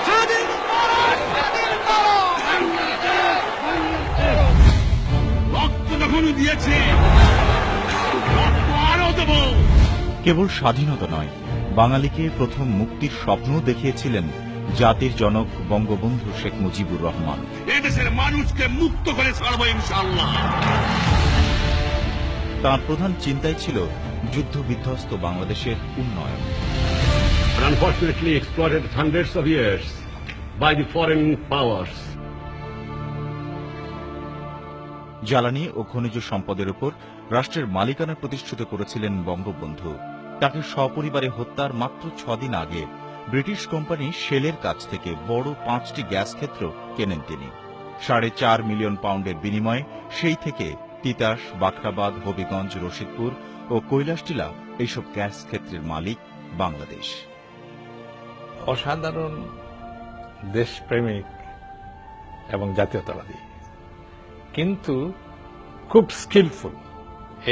স্বাধীন করো, স্বাধীন করো। রক্ত যখন দিয়েছে, রক্ত আরো দেব। কেবল স্বাধীনতা নয়, বাঙালিকে প্রথম মুক্তির স্বপ্ন দেখিয়েছিলেন জাতির জনক বঙ্গবন্ধু শেখ মুজিবুর রহমান। এদেশের মানুষকে মুক্ত করে ছাড়বো ইনশাআল্লাহ। তাঁর প্রধান চিন্তাই ছিল যুদ্ধ বিধ্বস্ত বাংলাদেশের উন্নয়ন। Unfortunately exploited hundreds of years by the foreign powers. জ্বালানি ও খনিজ সম্পদের উপর রাষ্ট্রের মালিকানা প্রতিষ্ঠিত করেছিলেন বঙ্গবন্ধু। তাকে সপরিবারে হত্যার মাত্র 6 দিন আগে ব্রিটিশ কোম্পানি শেলের কাছ থেকে বড় 5টি গ্যাস ক্ষেত্র কেনেন তিনি। 4.5 মিলিয়ন পাউন্ডের বিনিময়ে সেই থেকে তিতাস, বাখরাবাদ, হবিগঞ্জ, রশিদপুর ও কৈলাসটিলা এইসব গ্যাস ক্ষেত্রের মালিক বাংলাদেশ। অসাধারণ দেশপ্রেমিক এবং জাতীয়তাবাদী, কিন্তু খুব স্কিলফুল।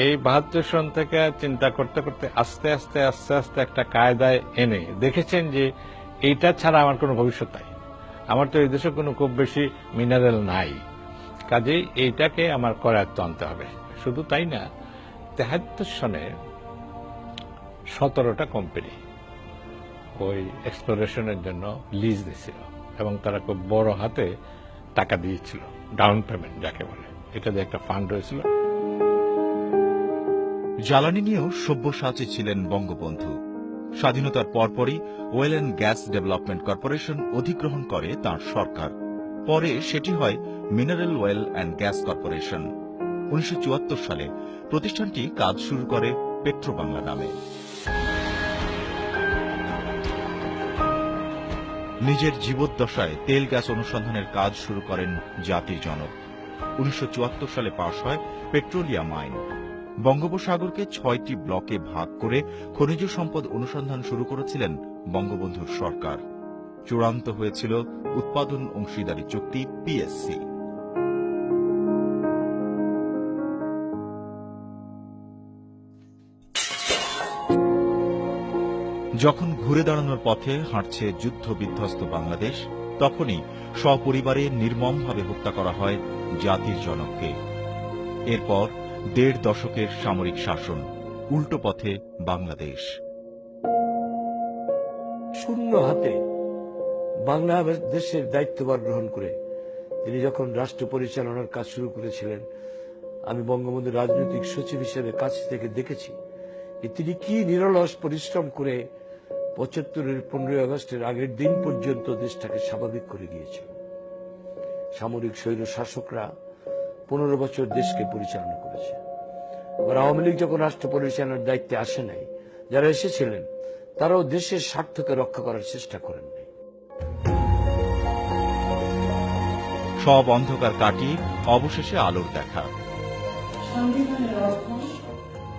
এই 72 সন থেকে চিন্তা করতে করতে আস্তে আস্তে আস্তে আস্তে একটা কায়দায় এনে দেখেছেন যে এইটা ছাড়া আমার কোনো ভবিষ্যৎ নাই। আমার তো এই দেশে কোনো খুব বেশি মিনারেল নাই, কাজেই এইটাকে আমার করায়ত্ত আনতে হবে। শুধু তাই না, 73 সনে 17টা কোম্পানি ওই এক্সপ্লোরেশনের জন্য লিজ দিয়েছিল এবং তারা খুব বড় হাতে টাকা দিয়েছিল, ডাউন পেমেন্ট যাকে বলে। এটা দিয়ে একটা ফান্ড হয়েছিল। জ্বালানি নিয়েও সব্যসাচী ছিলেন বঙ্গবন্ধু। স্বাধীনতার পরপরই well and gas development corporation অধিগ্রহণ করে তাঁর সরকার। পরে সেটি হয় mineral well and gas corporation. 1974 সালে প্রতিষ্ঠানটি কাজ শুরু করে পেট্রোবাংলা নামে। নিজের জীবদ্দশায় তেল গ্যাস অনুসন্ধানের কাজ শুরু করেন জাতির জনক। 1974 সালে পাশ হয় পেট্রোলিয়াম আইন। বঙ্গোপসাগরকে 6টি ব্লকে ভাগ করে খনিজ সম্পদ অনুসন্ধান শুরু করেছিলেন বঙ্গবন্ধুর সরকার। চূড়ান্ত হয়েছিল উৎপাদন অংশীদারি চুক্তি পিএসসি। যখন ঘুরে দাঁড়ানোর পথে হাঁটছে যুদ্ধ বিধ্বস্ত বাংলাদেশ, তখনই সপরিবারে নির্মমভাবে হত্যা করা হয় জাতির জনককে। এরপর 1.5 দশকের সামরিক শাসন, উল্টো পথে বাংলাদেশ। শূন্য হাতে বাংলাদেশের দায়িত্বভার গ্রহণ করে তিনি যখন রাষ্ট্র পরিচালনার কাজ শুরু করেছিলেন, আমি বঙ্গবন্ধুর রাজনৈতিক সচিব হিসেবে কাছ থেকে দেখেছি যে তিনি কি নিরলস পরিশ্রম করে 75-এর 15ই আগস্টের আগের দিন পর্যন্ত দেশটাকে স্বাভাবিক করে গিয়েছিল। সামরিক স্বৈর শাসকরা 15 বছর দেশকে পরিচালনা করেছে। আবার আওয়ামী লীগ যখন রাষ্ট্র পরিচালনার দায়িত্বে আসে নাই, যারা এসেছিলেন তারাও দেশের স্বার্থকে রক্ষা করার চেষ্টা করেননি। সব অন্ধকার কাটিয়ে অবশেষে আলোর দেখা।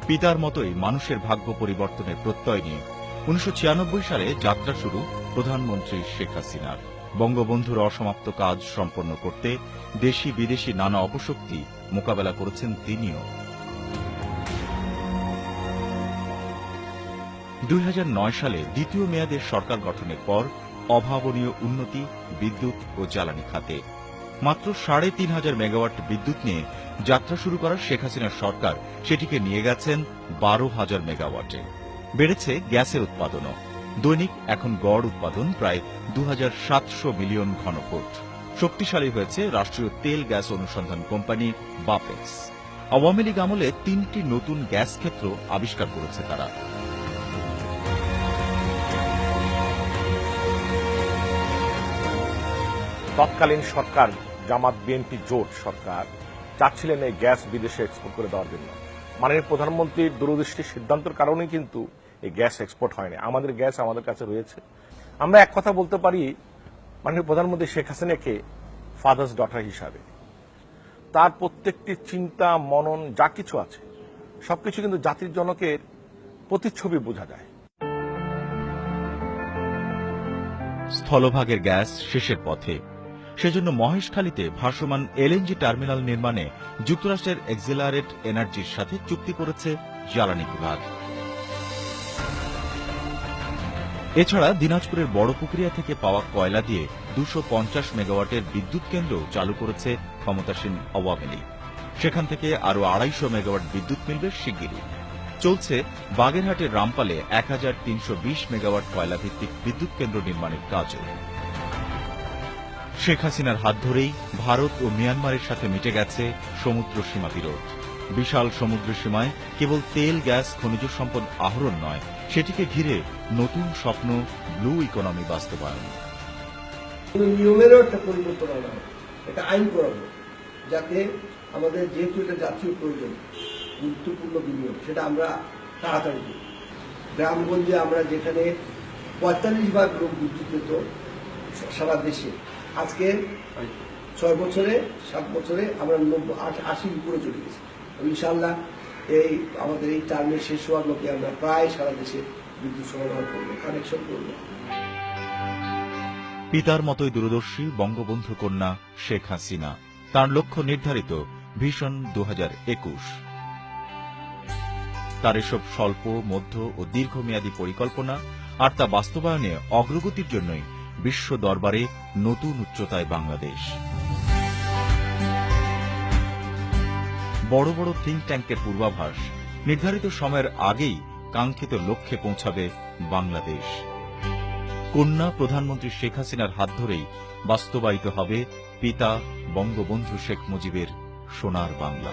পিতার মতোই মানুষের ভাগ্য পরিবর্তনের প্রত্যয় নিয়ে 1996 সালে যাত্রা শুরু প্রধানমন্ত্রী শেখ হাসিনার। বঙ্গবন্ধুর অসমাপ্ত কাজ সম্পন্ন করতে দেশি বিদেশি নানা অপশক্তি মোকাবেলা করেছেন তিনিও। 2009 সালে দ্বিতীয় মেয়াদের সরকার গঠনের পর অভাবনীয় উন্নতি বিদ্যুৎ ও জ্বালানি খাতে। মাত্র 3,500 মেগাওয়াট বিদ্যুৎ নিয়ে যাত্রা শুরু করা শেখ হাসিনার সরকার সেটিকে নিয়ে গেছেন 12,000 মেগাওয়াটে। বেড়েছে গ্যাসের উৎপাদনও। দৈনিক এখন গড় উৎপাদন প্রায় 2,700 মিলিয়ন ঘনফুট। শক্তিশালী হয়েছে রাষ্ট্রীয় তেল গ্যাস অনুসন্ধান কোম্পানি বাপেক্স। আওয়ামী লীগ আমলে 3টি নতুন গ্যাস ক্ষেত্র আবিষ্কার করেছে তারা। তৎকালীন সরকার, জামাত বিএনপি জোট সরকার, চাচ্ছিলেন এই গ্যাস বিদেশে এক্সপোর্ট করে দেওয়ার জন্য। মাননীয় প্রধানমন্ত্রীর দূরদৃষ্টি সিদ্ধান্তের কারণেই কিন্তু এই গ্যাস এক্সপোর্ট হয়নি। আমাদের গ্যাস আমাদের কাছে রয়েছে। আমরা এক কথা বলতে পারি, মাননীয় প্রধানমন্ত্রী শেখ হাসিনাকে ফাদার্স ডটার হিসাবে তার প্রত্যেকটি চিন্তা মনন যা কিছু আছে সবকিছু কিন্তু জাতির জনকের প্রতিচ্ছবি বোঝা যায়। স্থলভাগের গ্যাস শেষের পথে। সেজন্য মহেশখালীতে ভাসমান এলএনজি টার্মিনাল নির্মাণে যুক্তরাষ্ট্রের এক্সিলারেট এনার্জির সাথে চুক্তি করেছে জ্বালানি বিভাগ। এছাড়া দিনাজপুরের বড়পুকুরিয়া থেকে পাওয়া কয়লা দিয়ে 250 মেগাওয়াটের বিদ্যুৎ কেন্দ্র চালু করেছে ক্ষমতাসীন আওয়ামী লীগ। সেখান থেকে আরো 250 মেগাওয়াট বিদ্যুৎ মিলবে শিগগিরই। চলছে বাগেরহাটের রামপালে 1320 মেগাওয়াট কয়লা ভিত্তিক বিদ্যুৎ কেন্দ্র নির্মাণের কাজও। শেখ হাসিনার হাত ধরেই ভারত ও মিয়ানমারের সাথে মিটে গেছে সমুদ্র সীমা বিরোধ। বিশাল সমুদ্র সীমায় কেবল তেল, গ্যাস, খনিজ সম্পদ আহরণ নয়, সেটিকে ঘিরে নতুন স্বপ্ন ব্লু ইকোনমি বাস্তবায়ন। নিয়মেরও একটা পরিবর্তন আনা হবে, একটা আইন করাবো, যাতে আমাদের যেহেতু এটা জাতীয় প্রয়োজন, গুরুত্বপূর্ণ বিনিয়োগ, সেটা আমরা তাড়াতাড়ি করি। গ্রামগঞ্জে আমরা যেখানে 45 ভাগ লোক বিদ্যুৎ পেত সারা দেশে, আজকে 6 বছরে 7 বছরে আমরা 80 উপরে চলে গেছি। ইনশাআল্লাহ আমাদের এই টার্মে শেষ হওয়ার লোকে আমরা প্রায় সারা দেশে বিদ্যুৎ সরবরাহ করবো, কানেকশন করবো। পিতার মতোই দূরদর্শী বঙ্গবন্ধু কন্যা শেখ হাসিনা। তার লক্ষ্য নির্ধারিত ভিশন 2021। তার এসব স্বল্প, মধ্য ও দীর্ঘমেয়াদী পরিকল্পনা আর তা বাস্তবায়নে অগ্রগতির জন্যই বিশ্ব দরবারে নতুন উচ্চতায় বাংলাদেশ। বড় বড় থিঙ্ক ট্যাঙ্কের পূর্বাভাস, নির্ধারিত সময়ের আগেই কাঙ্ক্ষিত লক্ষ্যে পৌঁছাবে বাংলাদেশ। কন্যা প্রধানমন্ত্রী শেখ হাসিনার হাত ধরেই বাস্তবায়িত হবে পিতা বঙ্গবন্ধু শেখ মুজিবের সোনার বাংলা।